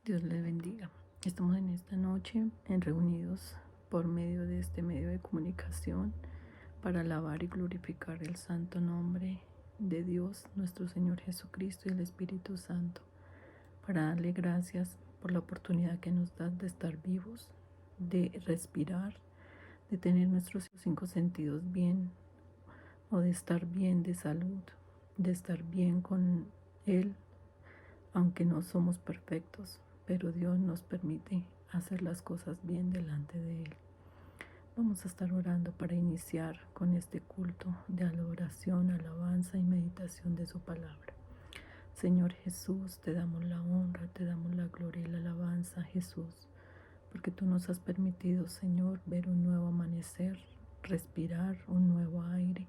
Dios les bendiga. Estamos en esta noche reunidos por medio de este medio de comunicación para alabar y glorificar el santo nombre de Dios, nuestro Señor Jesucristo y el Espíritu Santo, para darle gracias por la oportunidad que nos da de estar vivos, de respirar, de tener nuestros 5 sentidos bien, o de estar bien de salud, de estar bien con Él, aunque no somos perfectos, pero Dios nos permite hacer las cosas bien delante de Él. Vamos a estar orando para iniciar con este culto de adoración, alabanza y meditación de su palabra. Señor Jesús, te damos la honra, te damos la gloria y la alabanza, Jesús, porque tú nos has permitido, Señor, ver un nuevo amanecer, respirar un nuevo aire,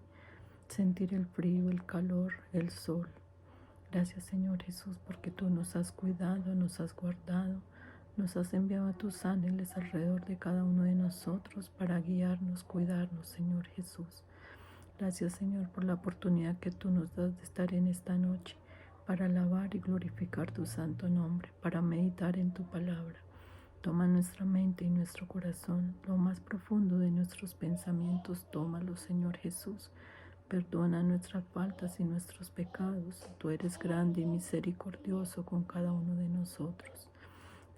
sentir el frío, el calor, el sol. Gracias, Señor Jesús, porque tú nos has cuidado, nos has guardado, nos has enviado a tus ángeles alrededor de cada uno de nosotros para guiarnos, cuidarnos, Señor Jesús. Gracias, Señor, por la oportunidad que tú nos das de estar en esta noche para alabar y glorificar tu santo nombre, para meditar en tu palabra. Toma nuestra mente y nuestro corazón, lo más profundo de nuestros pensamientos, tómalo, Señor Jesús. Perdona nuestras faltas y nuestros pecados. Tú eres grande y misericordioso con cada uno de nosotros.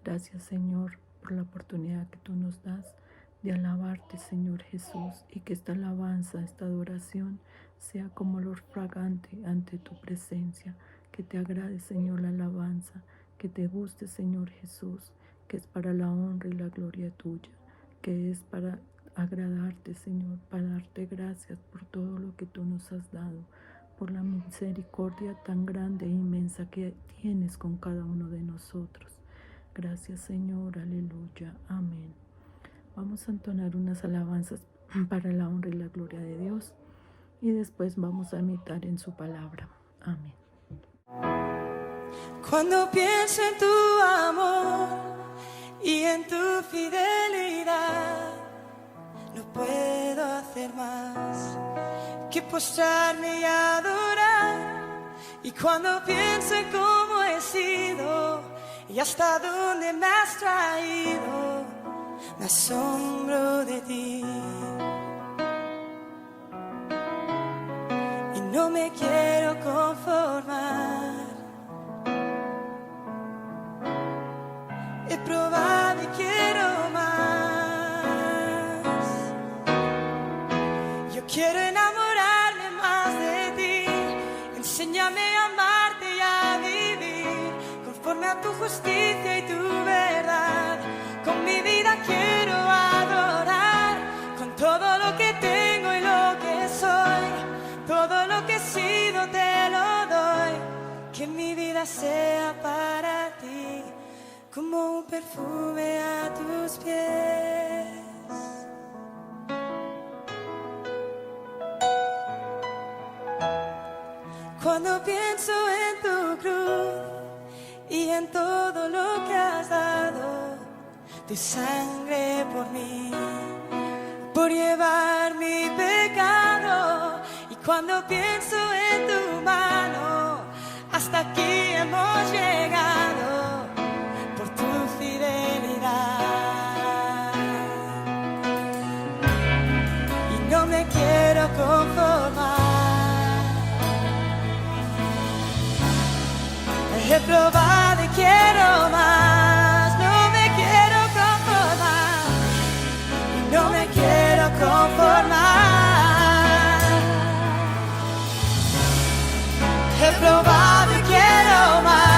Gracias, Señor, por la oportunidad que tú nos das de alabarte, Señor Jesús, y que esta alabanza, esta adoración sea como olor fragante ante tu presencia. Que te agrade, Señor, la alabanza, que te guste, Señor Jesús, que es para la honra y la gloria tuya, que es para agradarte, Señor, para darte gracias por todo lo que tú nos has dado, por la misericordia tan grande e inmensa que tienes con cada uno de nosotros. Gracias, Señor, aleluya, amén. Vamos a entonar unas alabanzas para la honra y la gloria de Dios y después vamos a meditar en su palabra. Amén. Cuando pienso en tu amor y en tu fidelidad, no puedo hacer más que postrarme y adorar. Y cuando pienso en cómo he sido y hasta dónde me has traído, me asombro de ti. Y no me quiero conformar. He probado y quiero más. Yo quiero enamorarme más de ti. Enséñame a amarte y a vivir conforme a tu justicia y tu verdad. Con mi vida quiero adorar, con todo lo que tengo y lo que soy. Todo lo que he sido te lo doy. Que mi vida sea para ti como un perfume a tus pies. Cuando pienso en tu cruz y en todo lo que has dado, tu sangre por mí, por llevar mi pecado. Y cuando pienso en tu mano, hasta aquí hemos llegado por tu fidelidad. Y no me quiero conformar. He probado y quiero más. No me quiero conformar. Y no me quiero conformar. He probado y quiero más.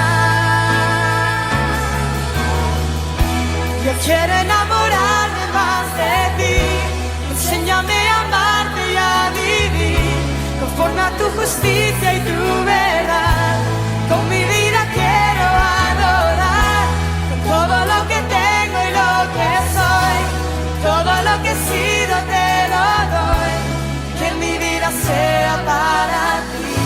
Yo quiero enamorarme más de ti. Enséñame a amarte y a vivir conforme a tu justicia y tu verdad. Con mi vida quiero adorar, con todo lo que tengo y lo que soy. Todo lo que he sido te lo doy. Que mi vida sea para ti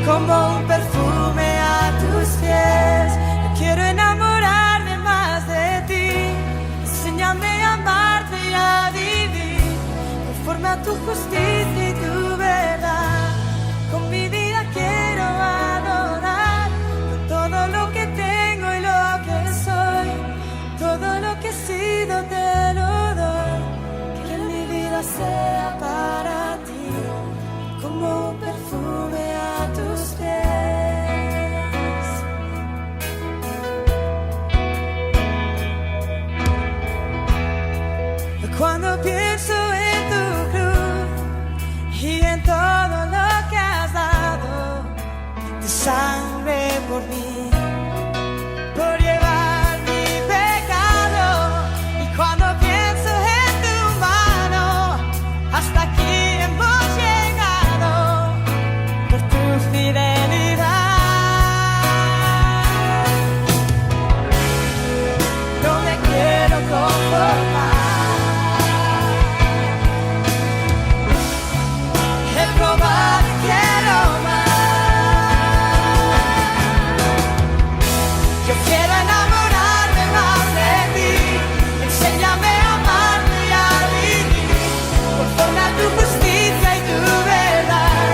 como un perfume a tus pies. Yo quiero enamorarme más de ti. Enséñame a amarte y a vivir conforme a tu justicia y tu verdad. Con mi vida quiero adorar, con todo lo que tengo y lo que soy. sangre por mí, por llevar mi pecado. Y cuando pienso en tu mano, hasta aquí hemos llegado por tu fidelidad. No me quiero conformar. He probado y quiero más. Yo quiero enamorarme más de ti. Enséñame a amarte y a vivir conforme a tu justicia y tu verdad.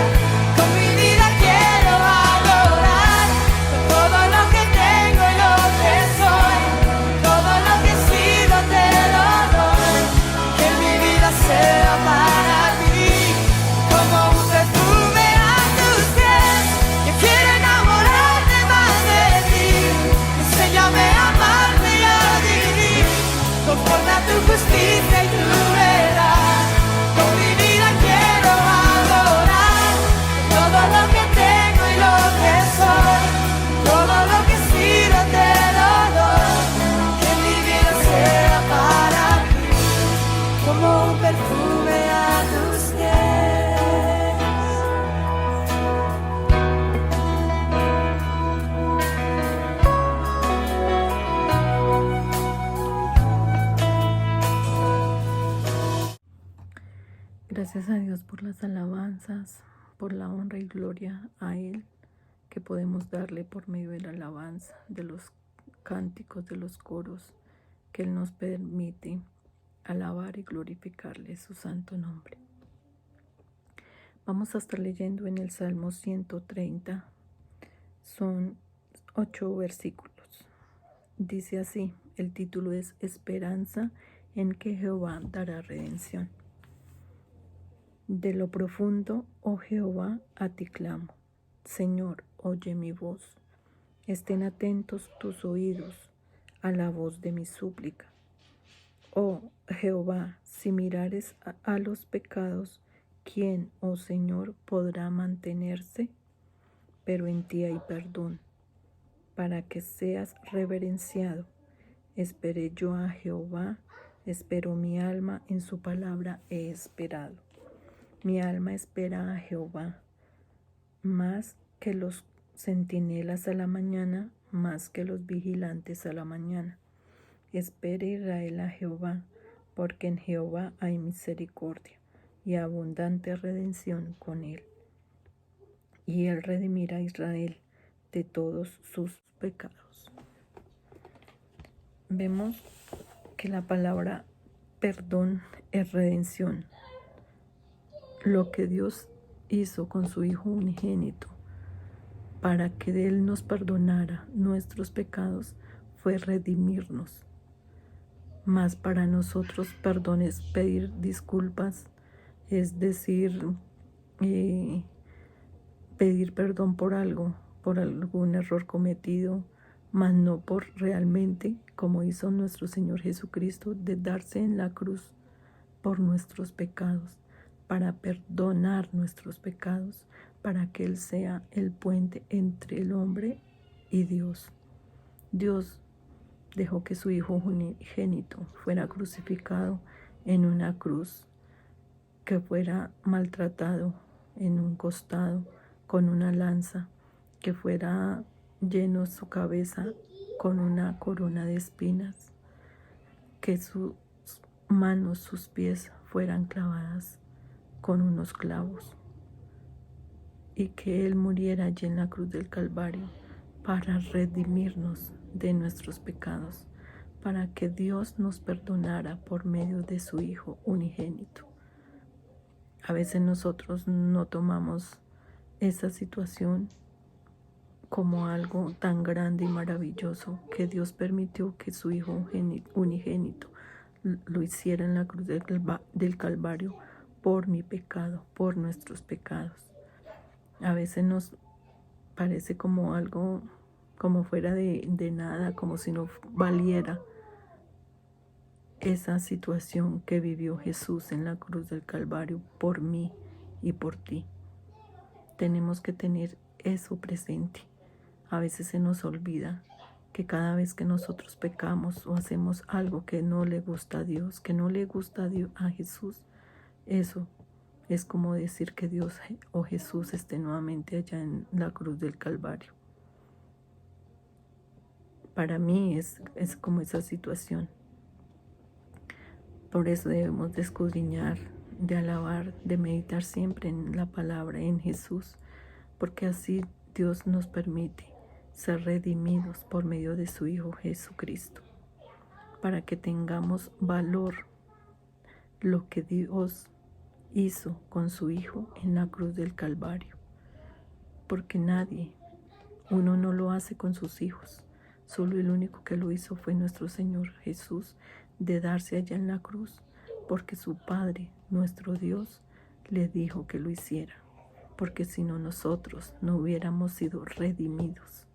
Con mi vida quiero adorar, con todo lo que tengo y lo que soy, todo lo que he sido te lo doy. Que mi vida sea para ti como un perfume a tus pies. Yo quiero enamorarme más de ti. Enséñame a amarte y a vivir conforme a tu justicia y tu verdad. Con mi vida quiero adorar, todo lo que tengo y lo que soy, todo lo que he sido te lo doy. Que mi vida sea para ti como un perfume a tus pies. Gracias a Dios por las alabanzas, por la honra y gloria a Él que podemos darle por medio de la alabanza, de los cánticos, de los coros, que Él nos permite alabar y glorificarle su santo nombre. Vamos a estar leyendo en el Salmo 130, son 8 versículos. Dice así, el título es Esperanza en que Jehová dará redención. De lo profundo, oh Jehová, a ti clamo. Señor, oye mi voz. Estén atentos tus oídos a la voz de mi súplica. Oh Jehová, si mirares a los pecados, ¿quién, oh Señor, podrá mantenerse? Pero en ti hay perdón, para que seas reverenciado. Esperé yo a Jehová, esperó mi alma, en su palabra he esperado. Mi alma espera a Jehová, más que los centinelas a la mañana, más que los vigilantes a la mañana. Espere Israel a Jehová, porque en Jehová hay misericordia y abundante redención con él. Y él redimirá a Israel de todos sus pecados. Vemos que la palabra perdón es redención. Lo que Dios hizo con su Hijo unigénito para que Él nos perdonara nuestros pecados fue redimirnos. Mas para nosotros perdón es pedir disculpas, es decir, pedir perdón por algo, por algún error cometido, mas no por realmente, como hizo nuestro Señor Jesucristo, de darse en la cruz por nuestros pecados, para perdonar nuestros pecados, para que Él sea el puente entre el hombre y Dios. Dios dejó que su Hijo unigénito fuera crucificado en una cruz, que fuera maltratado en un costado con una lanza, que fuera lleno su cabeza con una corona de espinas, que sus manos, sus pies fueran clavadas con unos clavos, y que Él muriera allí en la cruz del Calvario para redimirnos de nuestros pecados, para que Dios nos perdonara por medio de su Hijo unigénito. A veces nosotros no tomamos esa situación como algo tan grande y maravilloso que Dios permitió que su Hijo unigénito lo hiciera en la cruz del Calvario por mi pecado, por nuestros pecados. A veces nos parece como algo, como fuera de nada, como si no valiera esa situación que vivió Jesús en la cruz del Calvario por mí y por ti. Tenemos que tener eso presente, A veces se nos olvida que cada vez que nosotros pecamos o hacemos algo que no le gusta a Dios, que no le gusta a Dios, a Jesús, eso es como decir que Dios o Jesús esté nuevamente allá en la cruz del Calvario. Para mí es como esa situación. Por eso debemos de escudriñar, de alabar, de meditar siempre en la palabra, en Jesús, porque así Dios nos permite ser redimidos por medio de su Hijo Jesucristo, para que tengamos valor lo que Dios hizo con su Hijo en la cruz del Calvario, porque uno no lo hace con sus hijos, solo el único que lo hizo fue nuestro Señor Jesús, de darse allá en la cruz, porque su Padre, nuestro Dios, le dijo que lo hiciera, porque si no nosotros no hubiéramos sido redimidos,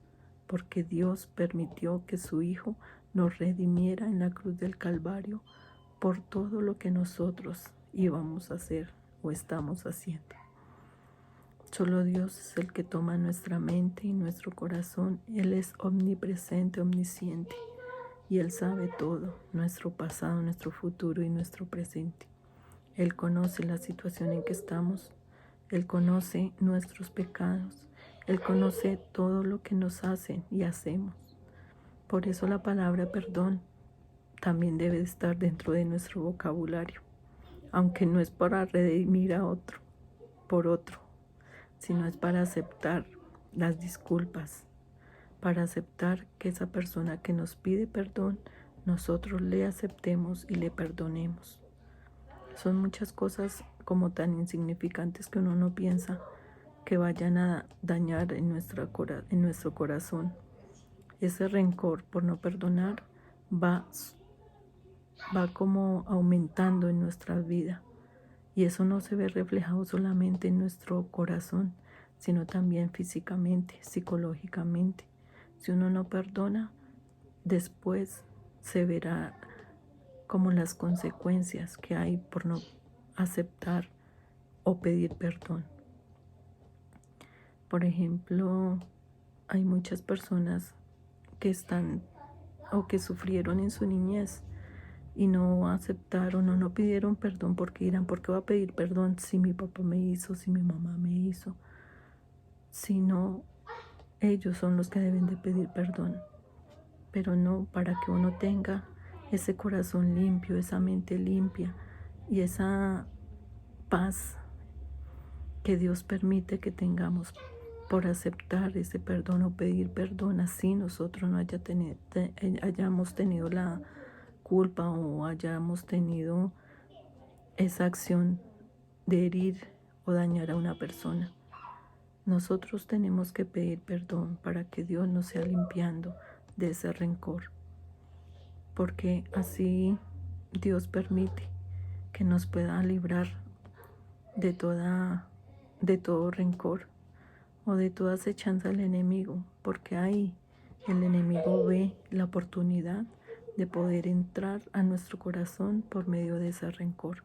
porque Dios permitió que su Hijo nos redimiera en la cruz del Calvario por todo lo que nosotros íbamos a hacer o estamos haciendo. Solo Dios es el que toma nuestra mente y nuestro corazón. Él es omnipresente, omnisciente, y Él sabe todo, nuestro pasado, nuestro futuro y nuestro presente. Él conoce la situación en que estamos, Él conoce nuestros pecados, Él conoce todo lo que nos hacen y hacemos. Por eso la palabra perdón también debe estar dentro de nuestro vocabulario, aunque no es para redimir a otro, por otro, sino es para aceptar las disculpas, para aceptar que esa persona que nos pide perdón, nosotros le aceptemos y le perdonemos. Son muchas cosas como tan insignificantes que uno no piensa que vayan a dañar en nuestro corazón. Ese rencor por no perdonar va como aumentando en nuestra vida. Y eso no se ve reflejado solamente en nuestro corazón, sino también físicamente, psicológicamente. Si uno no perdona, después se verá como las consecuencias que hay por no aceptar o pedir perdón. Por ejemplo, hay muchas personas que están o que sufrieron en su niñez y no aceptaron o no pidieron perdón porque dirán, ¿por qué va a pedir perdón si mi papá me hizo, si mi mamá me hizo? Si no, ellos son los que deben de pedir perdón, pero no, para que uno tenga ese corazón limpio, esa mente limpia y esa paz que Dios permite que tengamos por aceptar ese perdón o pedir perdón, así nosotros no hayamos tenido la culpa o hayamos tenido esa acción de herir o dañar a una persona. Nosotros tenemos que pedir perdón para que Dios nos sea limpiando de ese rencor, porque así Dios permite que nos pueda librar de todo rencor o de toda acechanza del enemigo, porque ahí el enemigo ve la oportunidad de poder entrar a nuestro corazón por medio de ese rencor,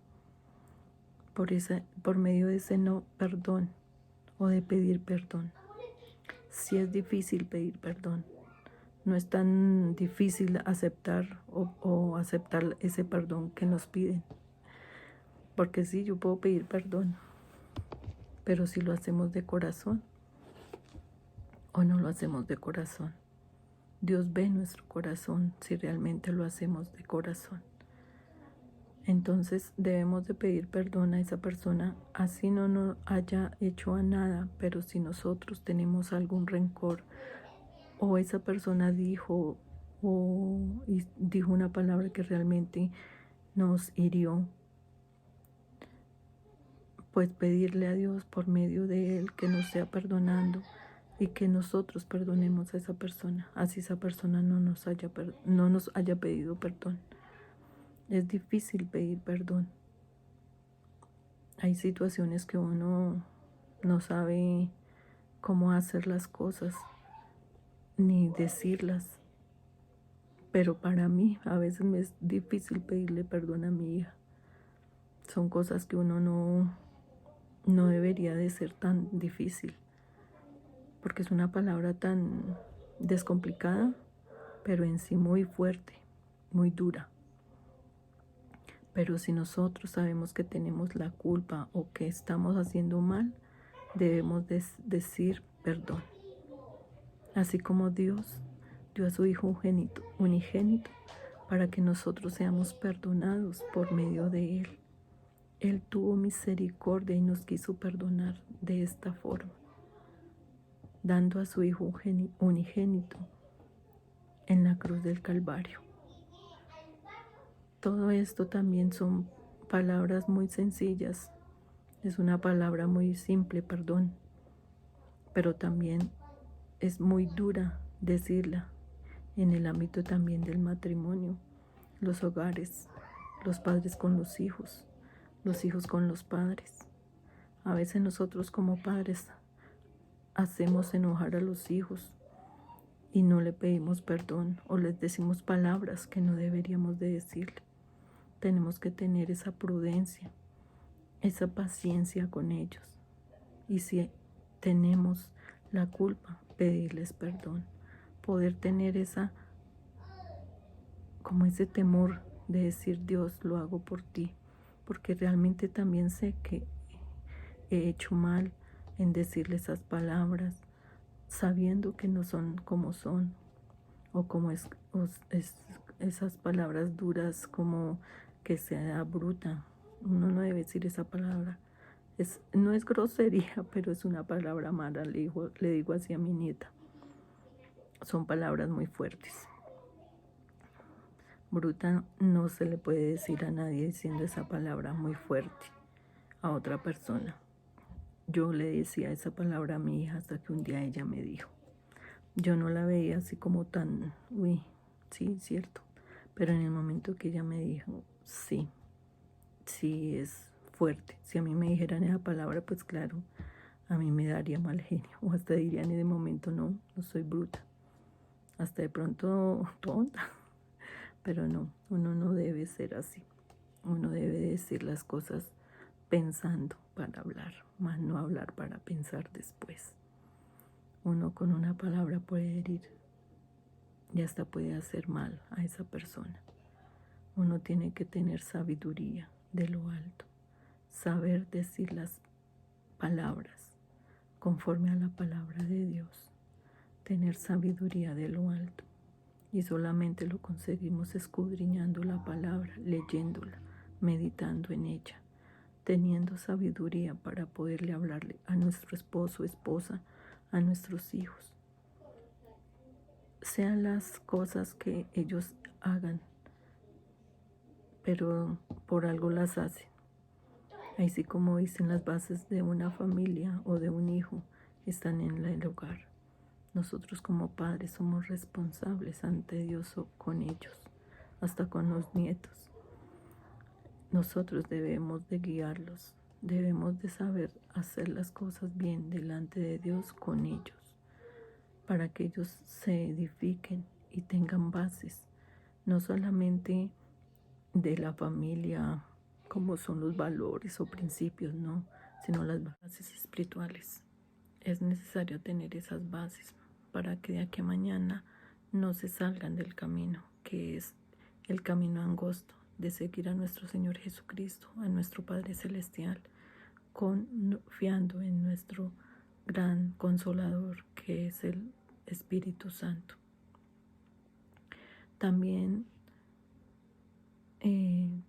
por medio de ese no perdón o de pedir perdón. Sí es difícil pedir perdón, no es tan difícil aceptar o aceptar ese perdón que nos piden, porque sí, yo puedo pedir perdón, pero si lo hacemos de corazón o no lo hacemos de corazón. Dios ve nuestro corazón si realmente lo hacemos de corazón. Entonces debemos de pedir perdón a esa persona, así no nos haya hecho a nada, pero si nosotros tenemos algún rencor o esa persona dijo una palabra que realmente nos hirió, pues pedirle a Dios por medio de Él que nos sea perdonando y que nosotros perdonemos a esa persona, así esa persona no nos haya pedido perdón. Es difícil pedir perdón. Hay situaciones que uno no sabe cómo hacer las cosas ni decirlas, pero para mí a veces me es difícil pedirle perdón a mi hija. Son cosas que uno no debería de ser tan difícil, porque es una palabra tan descomplicada, pero en sí muy fuerte, muy dura. Pero si nosotros sabemos que tenemos la culpa o que estamos haciendo mal, debemos decir perdón. Así como Dios dio a su Hijo unigénito para que nosotros seamos perdonados por medio de Él. Él tuvo misericordia y nos quiso perdonar de esta forma, dando a su Hijo unigénito en la cruz del Calvario. Todo esto también son palabras muy sencillas. Es una palabra muy simple, perdón, pero también es muy dura decirla en el ámbito también del matrimonio, los hogares, los padres con los hijos con los padres. A veces nosotros como padres hacemos enojar a los hijos y no le pedimos perdón o les decimos palabras que no deberíamos de decirle. Tenemos que tener esa prudencia, esa paciencia con ellos. Y si tenemos la culpa, pedirles perdón. Poder tener como ese temor de decir, Dios, lo hago por ti. Porque realmente también sé que he hecho mal en decirle esas palabras, sabiendo que no son como son, o como esas palabras duras como que sea bruta. Uno no debe decir esa palabra. No es grosería, pero es una palabra mala, le digo así a mi nieta. Son palabras muy fuertes. Bruta no se le puede decir a nadie diciendo esa palabra muy fuerte a otra persona. Yo le decía esa palabra a mi hija hasta que un día ella me dijo. Yo no la veía así como tan, uy, sí, cierto. Pero en el momento que ella me dijo, sí es fuerte. Si a mí me dijeran esa palabra, pues claro, a mí me daría mal genio. O hasta diría en ese momento, no soy bruta. Hasta de pronto tonta. Pero no, uno no debe ser así. Uno debe decir las cosas pensando para hablar, más no hablar para pensar después. Uno con una palabra puede herir y hasta puede hacer mal a esa persona. Uno tiene que tener sabiduría de lo alto, saber decir las palabras conforme a la palabra de Dios, tener sabiduría de lo alto. Y solamente lo conseguimos escudriñando la palabra, leyéndola, meditando en ella, teniendo sabiduría para poderle hablarle a nuestro esposo, esposa, a nuestros hijos. Sean las cosas que ellos hagan, pero por algo las hacen. Así como dicen, las bases de una familia o de un hijo están en el hogar. Nosotros como padres somos responsables ante Dios con ellos, hasta con los nietos. Nosotros debemos de guiarlos, debemos de saber hacer las cosas bien delante de Dios con ellos, para que ellos se edifiquen y tengan bases, no solamente de la familia, como son los valores o principios, no, sino las bases espirituales. Es necesario tener esas bases para que de aquí a mañana no se salgan del camino, que es el camino angosto de seguir a nuestro Señor Jesucristo, a nuestro Padre Celestial, confiando en nuestro gran Consolador, que es el Espíritu Santo. También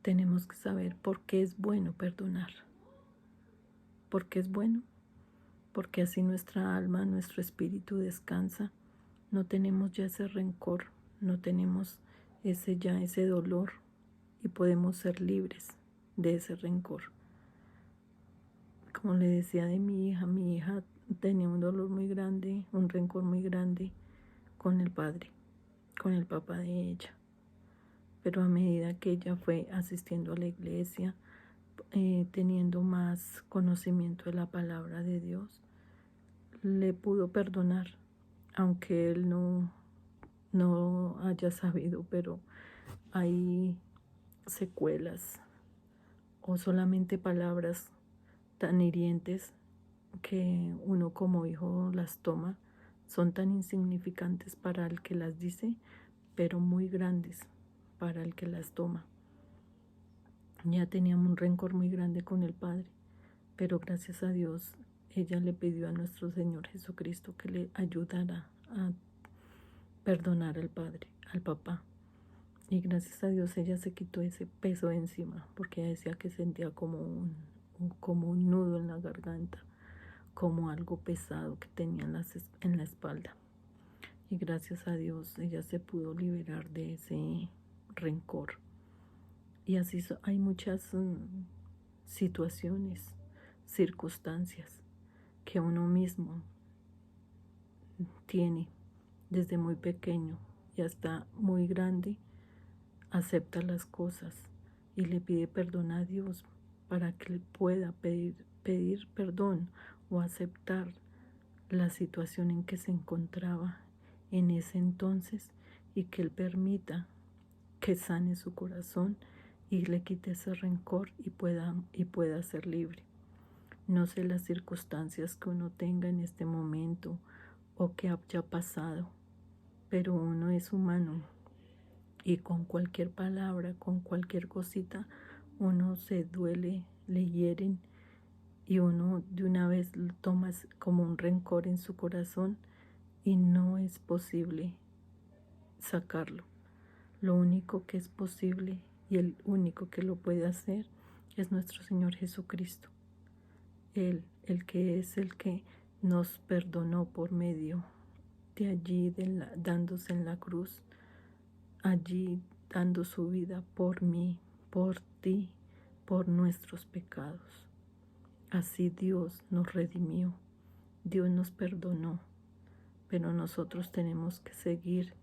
tenemos que saber por qué es bueno perdonar. ¿Por qué es bueno? Porque así nuestra alma, nuestro espíritu descansa. No tenemos ya ese rencor, no tenemos ese dolor y podemos ser libres de ese rencor. Como le decía de mi hija tenía un dolor muy grande, un rencor muy grande con el padre, con el papá de ella. Pero a medida que ella fue asistiendo a la iglesia, teniendo más conocimiento de la palabra de Dios, le pudo perdonar, aunque él no haya sabido, pero hay secuelas o solamente palabras tan hirientes que uno como hijo las toma, son tan insignificantes para el que las dice, pero muy grandes para el que las toma. Ya teníamos un rencor muy grande con el padre, pero gracias a Dios ella le pidió a nuestro Señor Jesucristo que le ayudara a perdonar al padre, al papá. Y gracias a Dios ella se quitó ese peso de encima, porque ella decía que sentía como un nudo en la garganta, como algo pesado que tenía en la espalda. Y gracias a Dios ella se pudo liberar de ese rencor. Y así hay muchas situaciones, circunstancias que uno mismo tiene desde muy pequeño y hasta muy grande, acepta las cosas y le pide perdón a Dios para que él pueda pedir perdón o aceptar la situación en que se encontraba en ese entonces y que él permita que sane su corazón y le quite ese rencor y pueda ser libre. No sé las circunstancias que uno tenga en este momento o que haya pasado, pero uno es humano y con cualquier palabra, con cualquier cosita, uno se duele, le hieren y uno de una vez lo toma como un rencor en su corazón y no es posible sacarlo. Lo único que es posible y el único que lo puede hacer es nuestro Señor Jesucristo. Él, el que nos perdonó por medio de allí, dándose en la cruz, allí dando su vida por mí, por ti, por nuestros pecados. Así Dios nos redimió, Dios nos perdonó, pero nosotros tenemos que seguir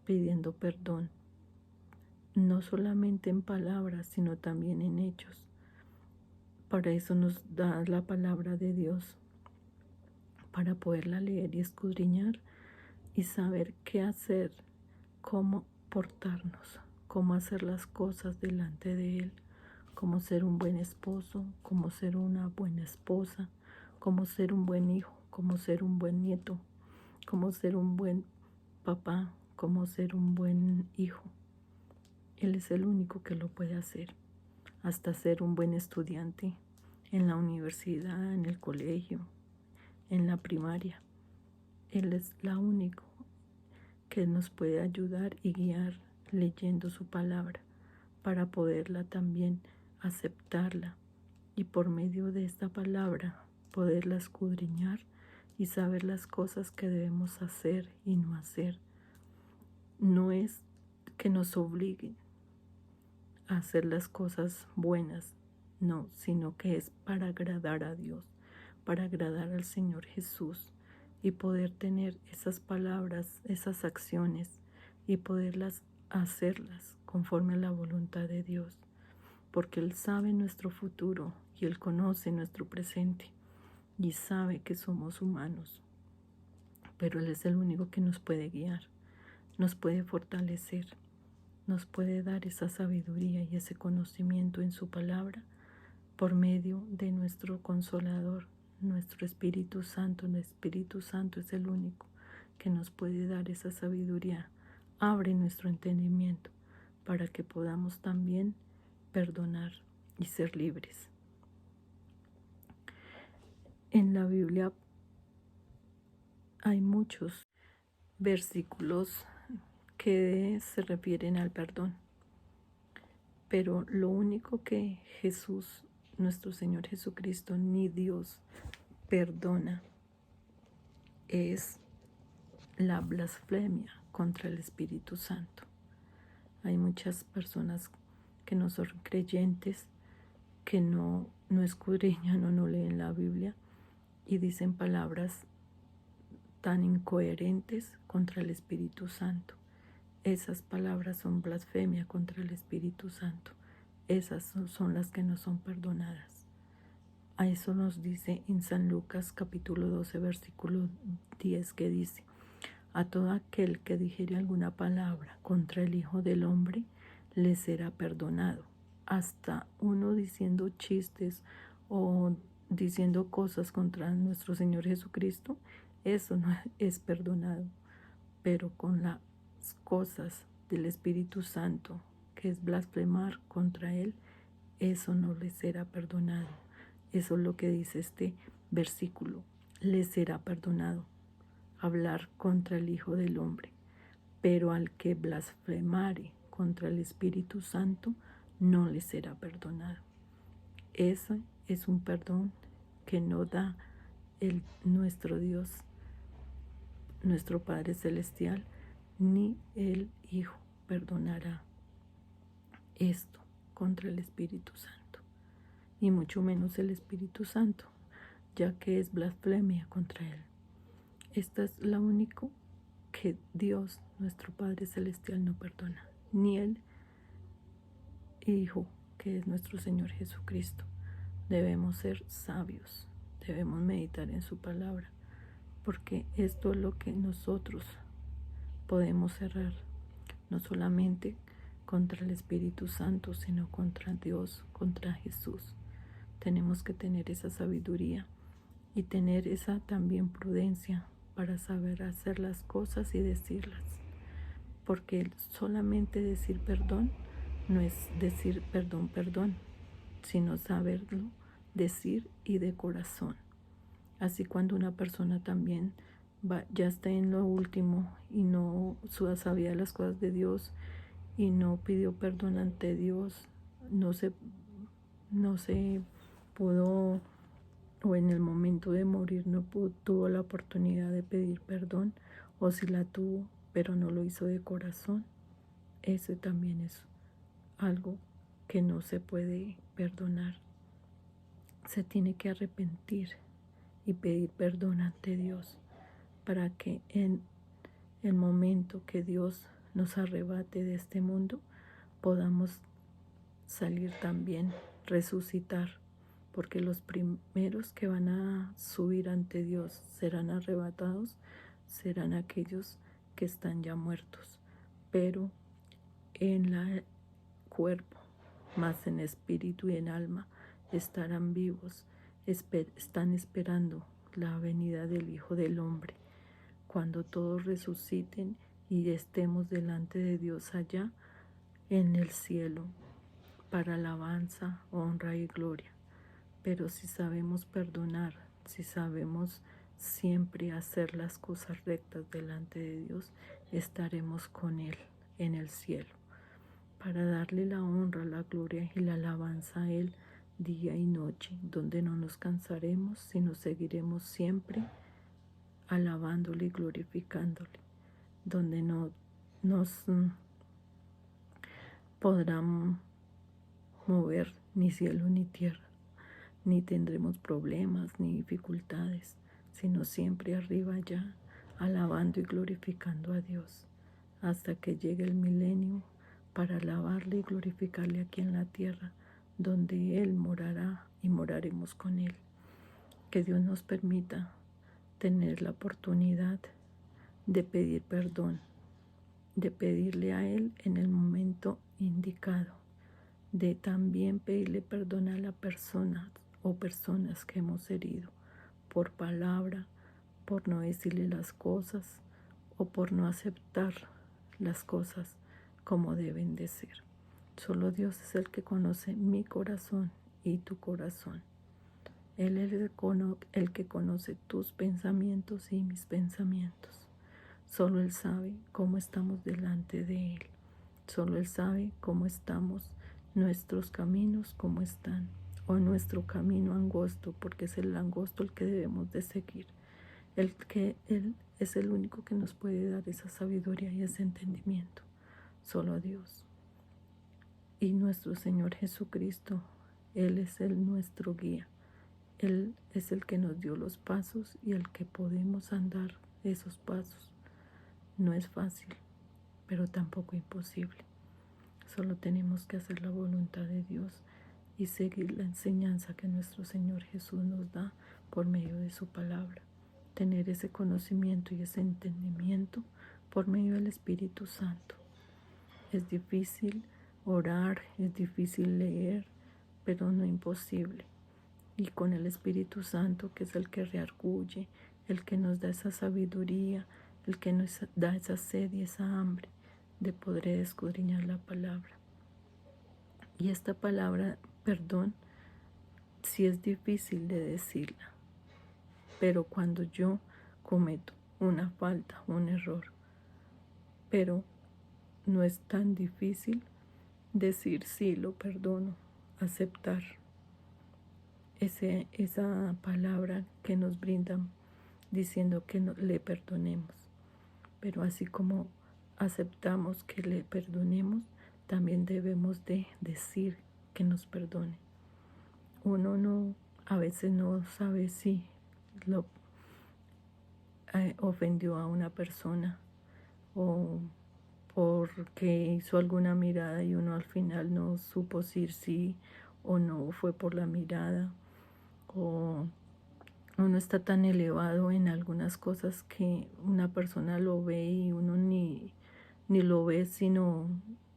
pidiendo perdón, no solamente en palabras, sino también en hechos. Para eso nos da la palabra de Dios, para poderla leer y escudriñar y saber qué hacer, cómo portarnos, cómo hacer las cosas delante de Él, cómo ser un buen esposo, cómo ser una buena esposa, cómo ser un buen hijo, cómo ser un buen nieto, cómo ser un buen papá, cómo ser un buen hijo. Él es el único que lo puede hacer, hasta ser un buen estudiante en la universidad, en el colegio, en la primaria. Él es la único que nos puede ayudar y guiar leyendo su palabra para poderla también aceptarla y por medio de esta palabra poderla escudriñar y saber las cosas que debemos hacer y no hacer. No es que nos obliguen a hacer las cosas buenas, no, sino que es para agradar a Dios, para agradar al Señor Jesús y poder tener esas palabras, esas acciones y poderlas hacerlas conforme a la voluntad de Dios, porque Él sabe nuestro futuro y Él conoce nuestro presente y sabe que somos humanos, pero Él es el único que nos puede guiar, nos puede fortalecer, nos puede dar esa sabiduría y ese conocimiento en su palabra por medio de nuestro Consolador, nuestro Espíritu Santo. El Espíritu Santo es el único que nos puede dar esa sabiduría. Abre nuestro entendimiento para que podamos también perdonar y ser libres. En la Biblia hay muchos versículos que se refieren al perdón, pero lo único que Jesús, nuestro Señor Jesucristo, ni Dios perdona es la blasfemia contra el Espíritu Santo. Hay muchas personas que no son creyentes, que no escudriñan o no leen la Biblia y dicen palabras tan incoherentes contra el Espíritu Santo. Esas palabras son blasfemia contra el Espíritu Santo. Esas son las que no son perdonadas. A eso nos dice en San Lucas capítulo 12 versículo 10 que dice: a todo aquel que dijere alguna palabra contra el Hijo del Hombre le será perdonado. Hasta uno diciendo chistes o diciendo cosas contra nuestro Señor Jesucristo, eso no es perdonado. Pero con las cosas del Espíritu Santo, que es blasfemar contra Él, eso no le será perdonado. Eso es lo que dice este versículo. Le será perdonado hablar contra el Hijo del Hombre. Pero al que blasfemare contra el Espíritu Santo, no le será perdonado. Ese es un perdón que no da nuestro Dios, nuestro Padre Celestial, ni el Hijo perdonará esto contra el Espíritu Santo, y mucho menos el Espíritu Santo, ya que es blasfemia contra Él. Esta es la única que Dios, nuestro Padre Celestial, no perdona, ni el Hijo, que es nuestro Señor Jesucristo. Debemos ser sabios, debemos meditar en su palabra, porque esto es lo que nosotros podemos cerrar, no solamente contra el Espíritu Santo, sino contra Dios, contra Jesús. Tenemos que tener esa sabiduría y tener esa también prudencia para saber hacer las cosas y decirlas, porque solamente decir perdón no es decir perdón, perdón, sino saberlo decir y de corazón. Así cuando una persona también ya está en lo último y no sabía las cosas de Dios y no pidió perdón ante Dios, no se pudo, o en el momento de morir no tuvo la oportunidad de pedir perdón, o si la tuvo pero no lo hizo de corazón, ese también es algo que no se puede perdonar. Se tiene que arrepentir y pedir perdón ante Dios para que en el momento que Dios nos arrebate de este mundo podamos salir también, resucitar, porque los primeros que van a subir ante Dios serán arrebatados, serán aquellos que están ya muertos, pero en el cuerpo, más en espíritu y en alma, estarán vivos, están esperando la venida del Hijo del Hombre. Cuando todos resuciten y estemos delante de Dios allá en el cielo, para alabanza, honra y gloria. Pero si sabemos perdonar, si sabemos siempre hacer las cosas rectas delante de Dios, estaremos con Él en el cielo, para darle la honra, la gloria y la alabanza a Él día y noche, donde no nos cansaremos, sino seguiremos siempre alabándole y glorificándole, donde no nos podrán mover ni cielo ni tierra, ni tendremos problemas ni dificultades, sino siempre arriba ya, alabando y glorificando a Dios, hasta que llegue el milenio para alabarle y glorificarle aquí en la tierra, donde Él morará y moraremos con Él. Que Dios nos permita tener la oportunidad de pedir perdón, de pedirle a Él en el momento indicado, de también pedirle perdón a la persona o personas que hemos herido por palabra, por no decirle las cosas o por no aceptar las cosas como deben de ser. Solo Dios es el que conoce mi corazón y tu corazón. Él es el que conoce tus pensamientos y mis pensamientos. Solo Él sabe cómo estamos delante de Él. Solo Él sabe cómo estamos, nuestros caminos cómo están, o nuestro camino angosto, porque es el angosto el que debemos de seguir. Él es el único que nos puede dar esa sabiduría y ese entendimiento. Solo Dios. Y nuestro Señor Jesucristo, Él es nuestro guía. Él es el que nos dio los pasos y el que podemos andar esos pasos. No es fácil, pero tampoco imposible. Solo tenemos que hacer la voluntad de Dios y seguir la enseñanza que nuestro Señor Jesús nos da por medio de su palabra. Tener ese conocimiento y ese entendimiento por medio del Espíritu Santo. Es difícil orar, es difícil leer, pero no imposible. y con el Espíritu Santo, que es el que reargulle, el que nos da esa sabiduría, el que nos da esa sed y esa hambre de poder escudriñar la palabra. Y esta palabra, perdón, sí es difícil de decirla, pero cuando yo cometo una falta, un error, pero no es tan difícil decir sí, lo perdono, aceptar esa palabra que nos brindan diciendo que le perdonemos. Pero así como aceptamos que le perdonemos, también debemos de decir que nos perdone. Uno a veces no sabe si lo ofendió a una persona o porque hizo alguna mirada y uno al final no supo si sí o no fue por la mirada, o uno está tan elevado en algunas cosas que una persona lo ve y uno ni lo ve, sino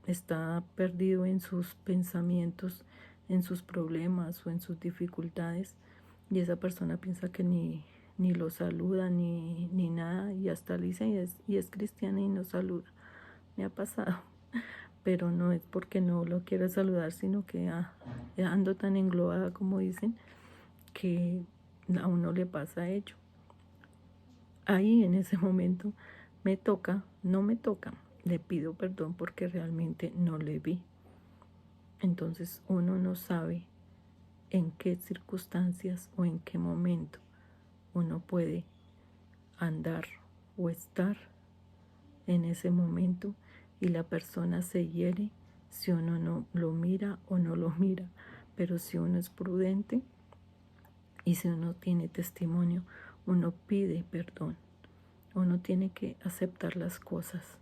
está perdido en sus pensamientos, en sus problemas o en sus dificultades, y esa persona piensa que ni lo saluda ni nada, y hasta le dice y es cristiana y no saluda. Me ha pasado, pero no es porque no lo quiero saludar, sino que ando tan englobada, como dicen, que a uno le pasa ello. Ahí en ese momento no me toca, le pido perdón porque realmente no le vi. Entonces uno no sabe en qué circunstancias o en qué momento uno puede andar o estar en ese momento y la persona se hiere si uno no lo mira o no lo mira. Pero si uno es prudente y si uno tiene testimonio, uno pide perdón. Uno tiene que aceptar las cosas,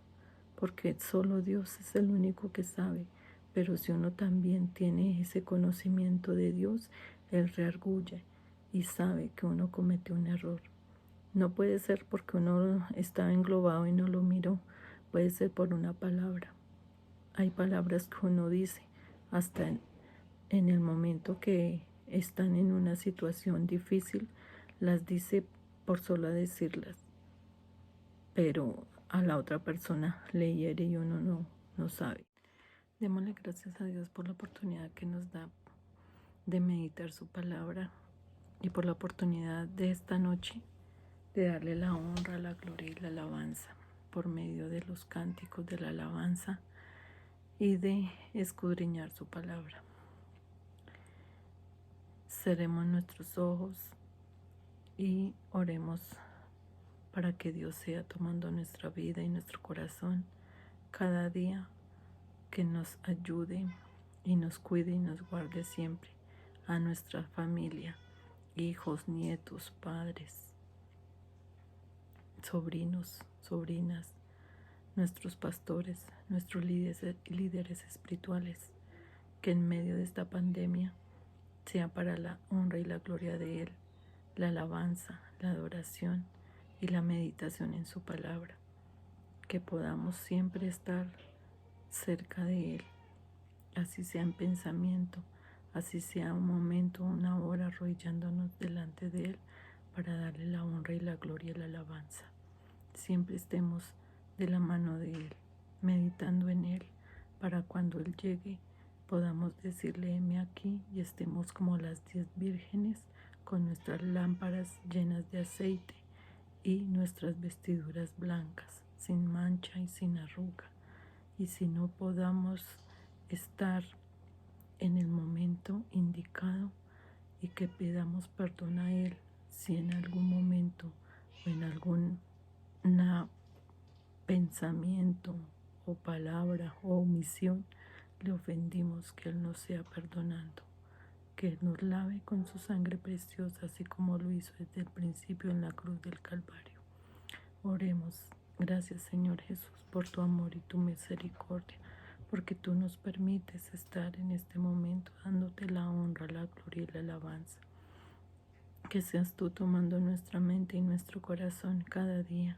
porque solo Dios es el único que sabe. Pero si uno también tiene ese conocimiento de Dios, Él reargulle y sabe que uno comete un error. No puede ser porque uno está englobado y no lo miró, puede ser por una palabra. Hay palabras que uno dice hasta en el momento que están en una situación difícil, las dice por solo decirlas, pero a la otra persona le hiere y uno no sabe. Démosle gracias a Dios por la oportunidad que nos da de meditar su palabra y por la oportunidad de esta noche de darle la honra, la gloria y la alabanza por medio de los cánticos de la alabanza y de escudriñar su palabra. Cerremos nuestros ojos y oremos para que Dios sea tomando nuestra vida y nuestro corazón cada día, que nos ayude y nos cuide y nos guarde siempre, a nuestra familia, hijos, nietos, padres, sobrinos, sobrinas, nuestros pastores, nuestros líderes espirituales, que en medio de esta pandemia sea para la honra y la gloria de Él, la alabanza, la adoración y la meditación en su palabra, que podamos siempre estar cerca de Él, así sea en pensamiento, así sea un momento, una hora, arrodillándonos delante de Él para darle la honra y la gloria y la alabanza. Siempre estemos de la mano de Él, meditando en Él, para cuando Él llegue podamos decirle: heme aquí, y estemos como las 10 vírgenes con nuestras lámparas llenas de aceite y nuestras vestiduras blancas, sin mancha y sin arruga. Y si no podamos estar en el momento indicado, y que pidamos perdón a Él si en algún momento o en algún pensamiento o palabra o omisión le ofendimos, que Él nos sea perdonando, que Él nos lave con su sangre preciosa, así como lo hizo desde el principio en la cruz del Calvario. Oremos. Gracias, Señor Jesús, por tu amor y tu misericordia, porque tú nos permites estar en este momento dándote la honra, la gloria y la alabanza. Que seas tú tomando nuestra mente y nuestro corazón cada día,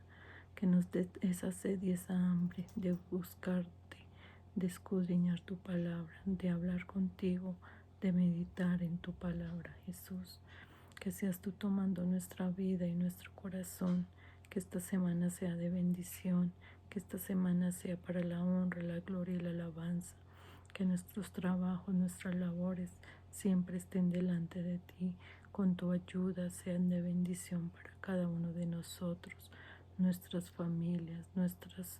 que nos des esa sed y esa hambre de buscarte, de escudriñar tu palabra, de hablar contigo, de meditar en tu palabra, Jesús. Que seas tú tomando nuestra vida y nuestro corazón, que esta semana sea de bendición, que esta semana sea para la honra, la gloria y la alabanza, que nuestros trabajos, nuestras labores siempre estén delante de ti, con tu ayuda sean de bendición para cada uno de nosotros, nuestras familias, nuestros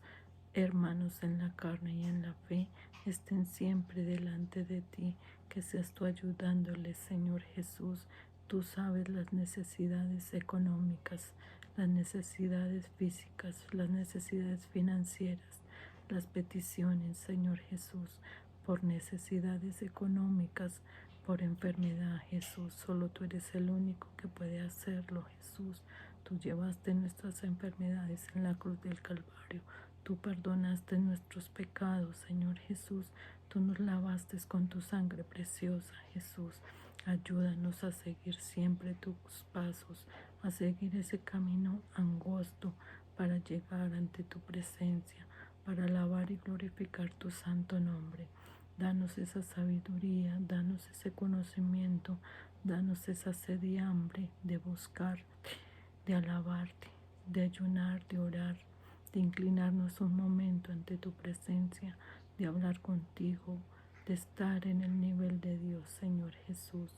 hermanos en la carne y en la fe, estén siempre delante de ti, que seas tú ayudándoles, Señor Jesús. Tú sabes las necesidades económicas, las necesidades físicas, las necesidades financieras, las peticiones, Señor Jesús, por necesidades económicas, por enfermedad, Jesús. Solo tú eres el único que puede hacerlo, Jesús. Tú llevaste nuestras enfermedades en la cruz del Calvario. Tú perdonaste nuestros pecados, Señor Jesús. Tú nos lavaste con tu sangre preciosa, Jesús. Ayúdanos a seguir siempre tus pasos, a seguir ese camino angosto para llegar ante tu presencia, para alabar y glorificar tu santo nombre. Danos esa sabiduría, danos ese conocimiento, danos esa sed y hambre de buscarte, de alabarte, de ayunar, de orar, de inclinarnos un momento ante tu presencia, de hablar contigo, de estar en el nivel de Dios, Señor Jesús,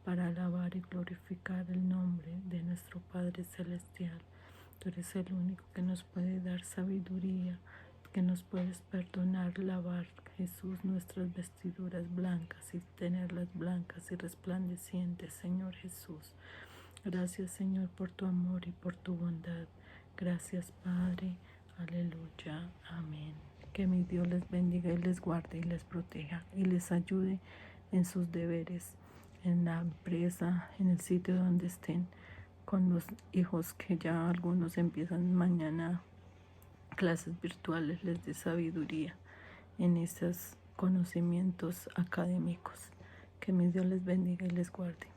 para alabar y glorificar el nombre de nuestro Padre Celestial. Tú eres el único que nos puede dar sabiduría, que nos puedes perdonar, lavar, Jesús, nuestras vestiduras blancas y tenerlas blancas y resplandecientes, Señor Jesús. Gracias, Señor, por tu amor y por tu bondad. Gracias, Padre. Aleluya. Amén. Que mi Dios les bendiga y les guarde y les proteja y les ayude en sus deberes, en la empresa, en el sitio donde estén, con los hijos que ya algunos empiezan mañana clases virtuales, les dé sabiduría en esos conocimientos académicos. Que mi Dios les bendiga y les guarde.